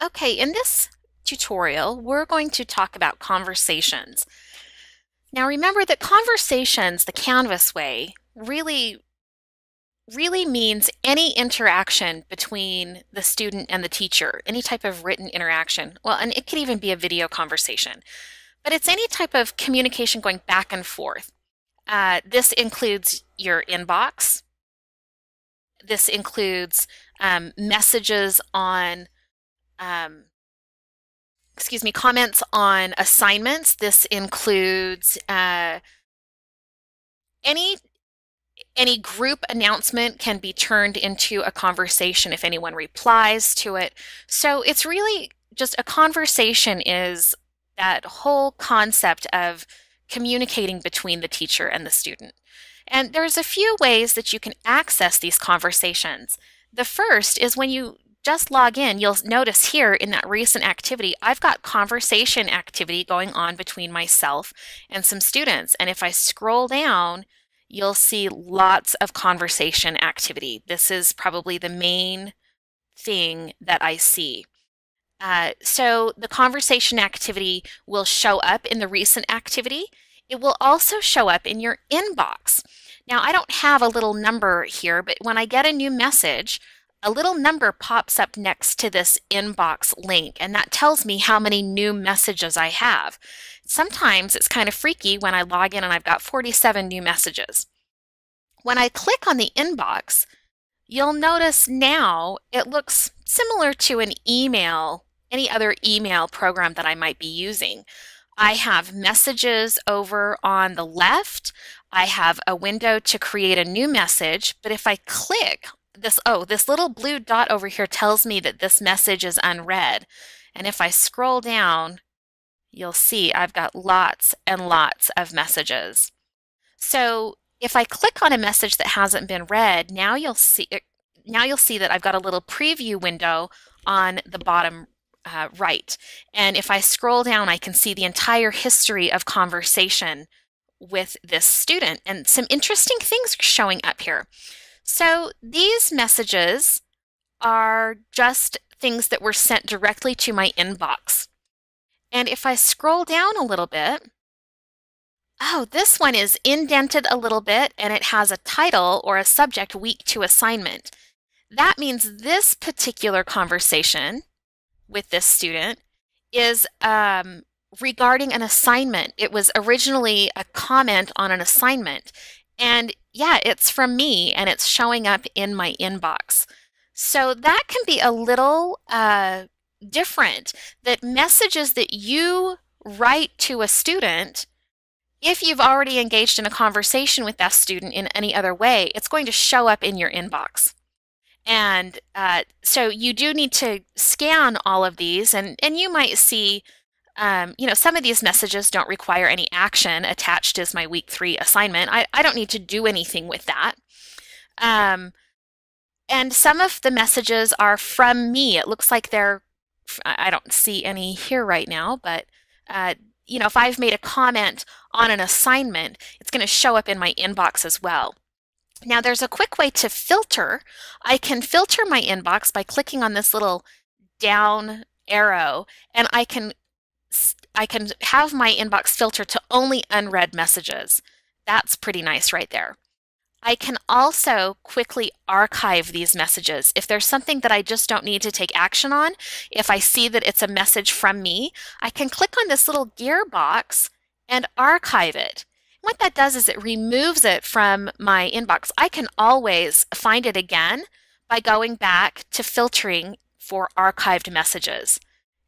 Okay, in this tutorial, we're going to talk about conversations. Now remember that conversations, the Canvas way, really means any interaction between the student and the teacher, any type of written interaction. Well, and it could even be a video conversation, but it's any type of communication going back and forth. This includes your inbox. This includes messages on um, comments on assignments. This includes any any group announcement can be turned into a conversation if anyone replies to it. So it's really just a conversation is that whole concept of communicating between the teacher and the student. And there's a few ways that you can access these conversations. The first is when you just log in, you'll notice here in that recent activity, I've got conversation activity going on between myself and some students. And if I scroll down, you'll see lots of conversation activity. This is probably the main thing that I see. So the conversation activity will show up in the recent activity. It will also show up in your inbox. Now, I don't have a little number here, but when I get a new message, a little number pops up next to this inbox link, and that tells me how many new messages I have. Sometimes it's kind of freaky when I log in and I've got 47 new messages. When I click on the inbox, you'll notice now it looks similar to an email, any other email program that I might be using. I have messages over on the left. I have a window to create a new message, but if I click this little blue dot over here tells me that this message is unread. And if I scroll down, you'll see I've got lots and lots of messages. So if I click on a message that hasn't been read, now you'll see that I've got a little preview window on the bottom right. And if I scroll down, I can see the entire history of conversation with this student and some interesting things showing up here. So these messages are just things that were sent directly to my inbox. And if I scroll down a little bit, oh, this one is indented a little bit and it has a title or a subject, week 2 assignment. That means this particular conversation with this student is regarding an assignment. It was originally a comment on an assignment. And yeah, it's from me and it's showing up in my inbox. So that can be a little different, that messages that you write to a student, if you've already engaged in a conversation with that student in any other way, it's going to show up in your inbox. And so you do need to scan all of these, and you might see some of these messages don't require any action. Attached is my week 3 assignment. I don't need to do anything with that. And some of the messages are from me. It looks like I don't see any here right now, but if I've made a comment on an assignment, it's going to show up in my inbox as well. Now there's a quick way to filter. I can filter my inbox by clicking on this little down arrow, and I can have my inbox filter to only unread messages. That's pretty nice right there. I can also quickly archive these messages. If there's something that I just don't need to take action on, if I see that it's a message from me, I can click on this little gear box and archive it. What that does is it removes it from my inbox. I can always find it again by going back to filtering for archived messages.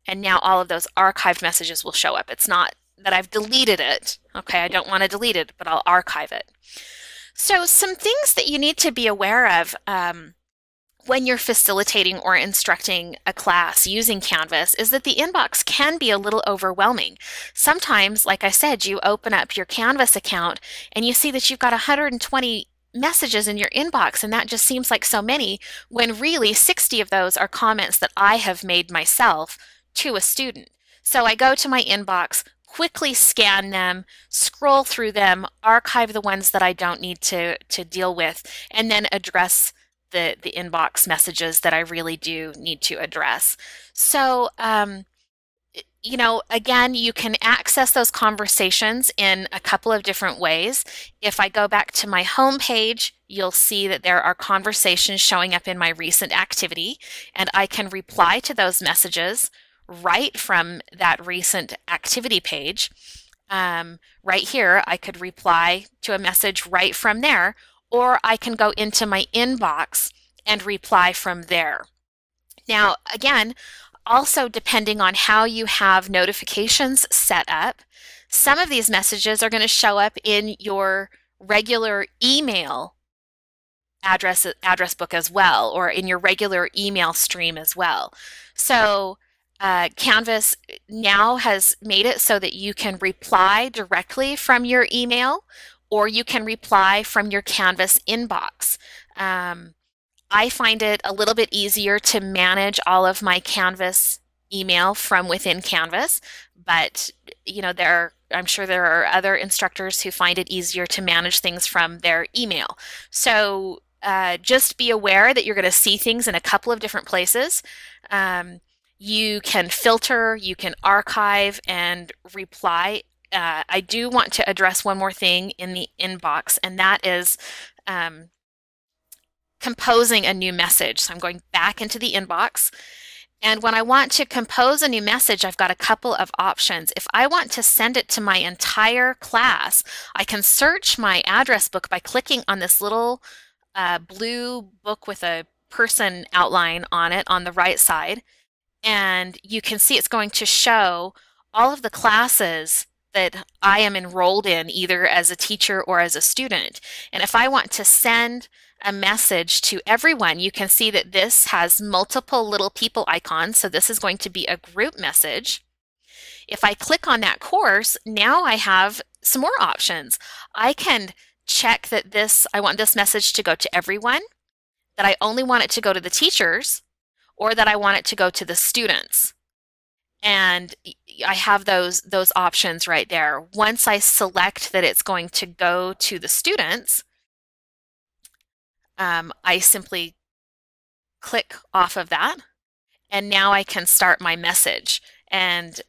And now all of those archived messages will show up. It's not that I've deleted it. Okay, I don't want to delete it, but I'll archive it. So some things that you need to be aware of when you're facilitating or instructing a class using Canvas is that the inbox can be a little overwhelming. Sometimes, like I said, you open up your Canvas account and you see that you've got 120 messages in your inbox, and that just seems like so many, when really 60 of those are comments that I have made myself to a student. So I go to my inbox, quickly scan them, scroll through them, archive the ones that I don't need to deal with, and then address the inbox messages that I really do need to address. So, again, you can access those conversations in a couple of different ways. If I go back to my home page, you'll see that there are conversations showing up in my recent activity, and I can reply to those messages right from that recent activity page. Right here, I could reply to a message right from there, or I can go into my inbox and reply from there. Now, again, also depending on how you have notifications set up, some of these messages are going to show up in your regular email address book as well, or in your regular email stream as well. So Canvas now has made it so that you can reply directly from your email, or you can reply from your Canvas inbox. I find it a little bit easier to manage all of my Canvas email from within Canvas, but I'm sure there are other instructors who find it easier to manage things from their email. So just be aware that you're going to see things in a couple of different places. You can filter, you can archive and reply. I do want to address one more thing in the inbox, and that is composing a new message. So I'm going back into the inbox. And when I want to compose a new message, I've got a couple of options. If I want to send it to my entire class, I can search my address book by clicking on this little blue book with a person outline on it on the right side. And you can see it's going to show all of the classes that I am enrolled in, either as a teacher or as a student. And if I want to send a message to everyone, you can see that this has multiple little people icons. So this is going to be a group message. If I click on that course, now I have some more options. I can check that I want this message to go to everyone, that I only want it to go to the teachers, or that I want it to go to the students. And I have those options right there. Once I select that it's going to go to the students, I simply click off of that, and now I can start my message. And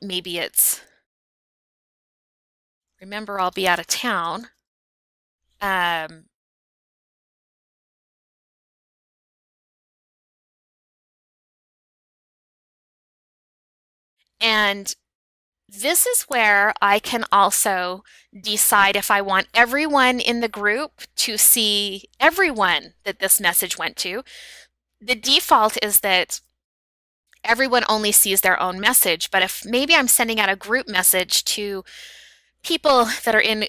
maybe it's, remember, I'll be out of town. And this is where I can also decide if I want everyone in the group to see everyone that this message went to. The default is that everyone only sees their own message, but if maybe I'm sending out a group message to people that are in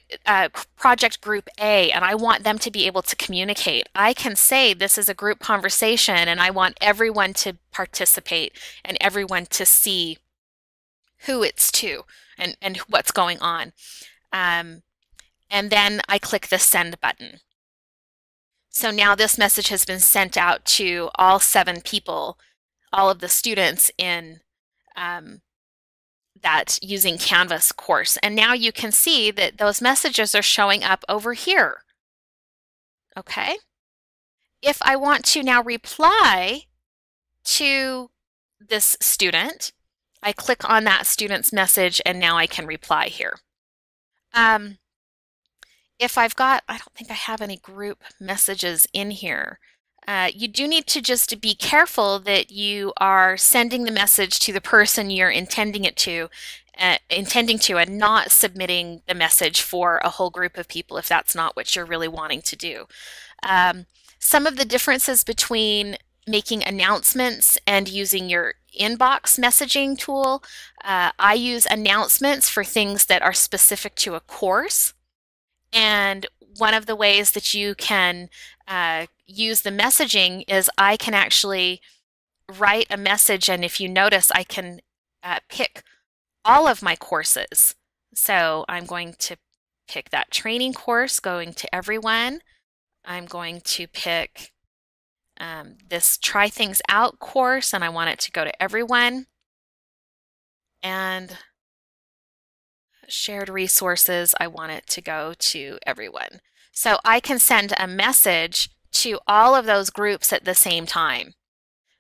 project group A and I want them to be able to communicate, I can say this is a group conversation and I want everyone to participate and everyone to see who it's to and what's going on. And then I click the send button. So now this message has been sent out to all 7 people, all of the students in that Using Canvas course. And now you can see that those messages are showing up over here. Okay. If I want to now reply to this student, I click on that student's message and now I can reply here. If I've got, I don't think I have any group messages in here. You do need to just be careful that you are sending the message to the person you're intending to, and not submitting the message for a whole group of people if that's not what you're really wanting to do. Some of the differences between making announcements and using your inbox messaging tool. I use announcements for things that are specific to a course. And one of the ways that you can use the messaging is I can actually write a message, and if you notice, I can pick all of my courses. So I'm going to pick that training course going to everyone. I'm going to pick this Try Things Out course, and I want it to go to everyone. And shared resources, I want it to go to everyone. So I can send a message to all of those groups at the same time,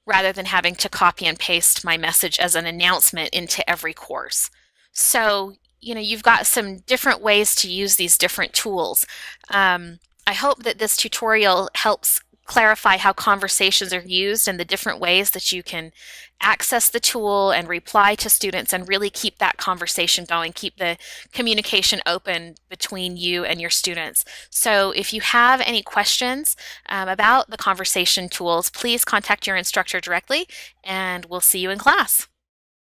rather than having to copy and paste my message as an announcement into every course. So, you've got some different ways to use these different tools. I hope that this tutorial helps clarify how conversations are used and the different ways that you can access the tool and reply to students and really keep that conversation going, keep the communication open between you and your students. So if you have any questions about the conversation tools, please contact your instructor directly, and we'll see you in class.